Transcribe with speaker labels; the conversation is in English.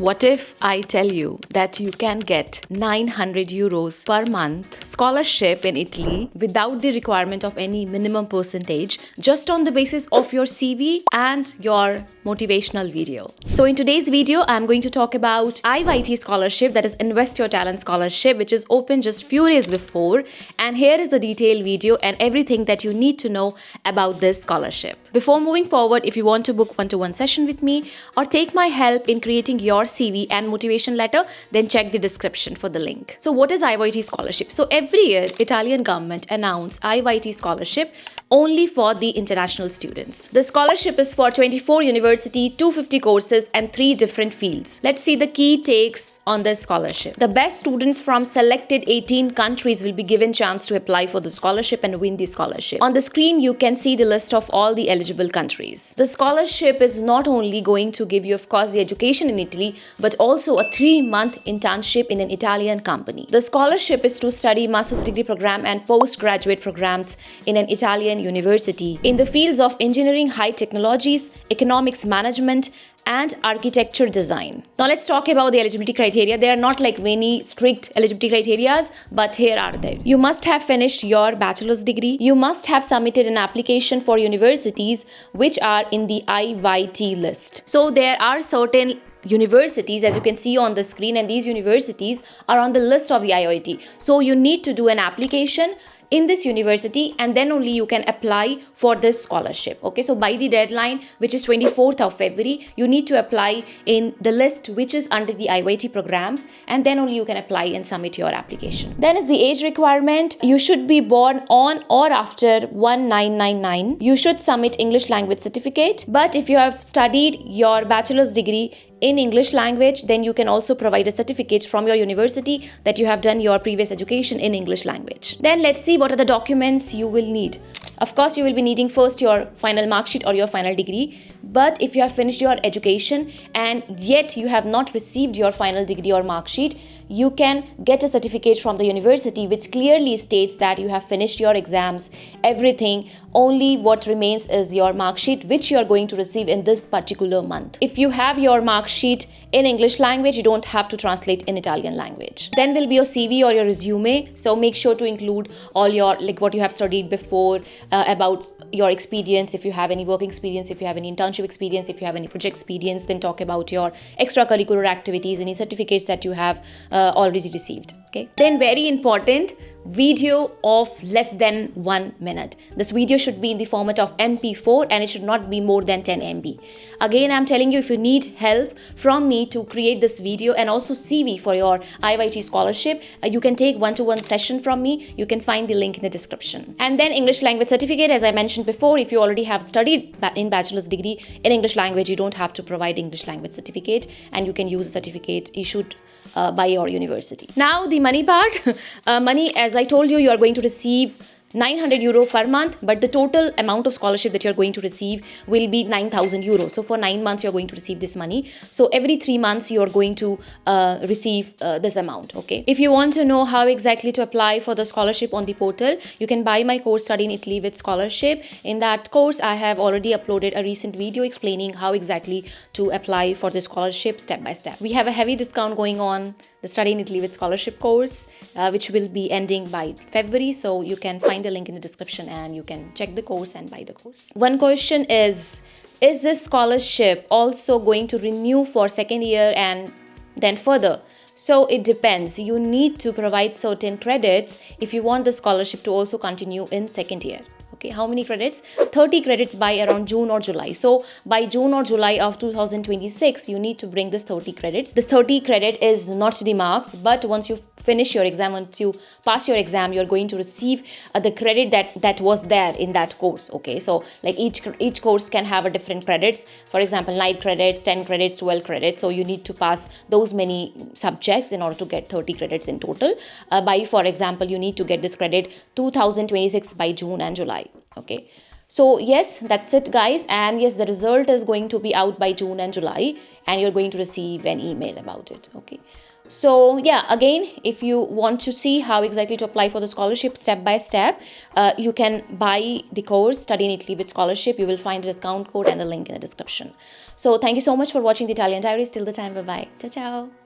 Speaker 1: What if I tell you that you can get 900 euros per month scholarship in Italy without the requirement of any minimum percentage, just on the basis of your CV and your motivational video? So in today's video, I'm going to talk about IYT scholarship, that is Invest Your Talent scholarship, which is open just few days before. And here is the detailed video and everything that you need to know about this scholarship. Before moving forward, if you want to book one-to-one session with me or take my help in creating your CV and motivation letter, then check the description for the link. So what is IYT scholarship? So every year, Italian government announce IYT scholarship only for the international students. The scholarship is for 24 university, 250 courses and 3 different fields. Let's see the key takes on this scholarship. The best students from selected 18 countries will be given chance to apply for the scholarship and win the scholarship. On the screen, you can see the list of all the eligible countries. The scholarship is not only going to give you, of course, the education in Italy, but also a 3-month internship in an Italian company. The scholarship is to study master's degree program and postgraduate programs in an Italian university in the fields of engineering, high technologies, economics management, and architecture design. Now let's talk about the eligibility criteria. There are not like many strict eligibility criteria, but here are they. You must have finished your bachelor's degree. You must have submitted an application for universities which are in the IYT list. So there are certain universities, as you can see on the screen, and these universities are on the list of the IYT. So you need to do an application in this university and then only you can apply for this scholarship. Okay, so by the deadline, which is 24th of February, you need to apply in the list which is under the IYT programs, and then only you can apply and submit your application. Then is the age requirement. You should be born on or after 1999. You should submit English language certificate, but if you have studied your bachelor's degree in English language, then you can also provide a certificate from your university that you have done your previous education in English language. Then let's see what are the documents you will need. Of course, you will be needing first your final mark sheet or your final degree. But if you have finished your education and yet you have not received your final degree or mark sheet, you can get a certificate from the university which clearly states that you have finished your exams, everything. Only what remains is your mark sheet which you are going to receive in this particular month. If you have your mark sheet in English language, you don't have to translate in Italian language. Then will be your CV or your resume. So make sure to include all your, like what you have studied before, about your experience, if you have any work experience, if you have any internship experience, if you have any project experience, then talk about your extracurricular activities, any certificates that you have already received. Okay. Then very important, video of less than 1 minute. This video should be in the format of MP4 and it should not be more than 10 MB. Again, I'm telling you, if you need help from me to create this video and also CV for your IYT scholarship, you can take one-to-one session from me. You can find the link in the description. And then English language certificate, as I mentioned before, if you already have studied in bachelor's degree in English language, you don't have to provide English language certificate and you can use a certificate issued by your university. Now the money part. Money, as I told you, you are going to receive 900 euro per month, but the total amount of scholarship that you're going to receive will be 9,000 euros. So for 9 months, you're going to receive this money. So every 3 months, you're going to receive this amount. Okay. If you want to know how exactly to apply for the scholarship on the portal, you can buy my course Study in Italy with Scholarship. In that course, I have already uploaded a recent video explaining how exactly to apply for the scholarship step by step. We have a heavy discount going on the Study in Italy with Scholarship course, which will be ending by February. So you can find the link in the description and you can check the course and buy the course. One question is this scholarship also going to renew for second year and then further? So it depends. You need to provide certain credits if you want the scholarship to also continue in second year. Okay, how many credits? 30 credits by around June or July. So by June or July of 2026, you need to bring this 30 credits. This 30 credit is not the marks, but once you finish your exam, once you pass your exam, you're going to receive the credit that was there in that course. Okay, so like each course can have a different credits. For example, 9 credits, 10 credits, 12 credits. So you need to pass those many subjects in order to get 30 credits in total. For example, you need to get this credit 2026 by June and July. Okay, So yes, that's it guys, and yes, the result is going to be out by June and July, and you're going to receive an email about it. Okay, so yeah, again, if you want to see how exactly to apply for the scholarship step by step, you can buy the course Study in Italy with Scholarship. You will find a discount code and the link in the description. So thank you so much for watching the Italian Diaries. Till the time, bye bye, ciao ciao.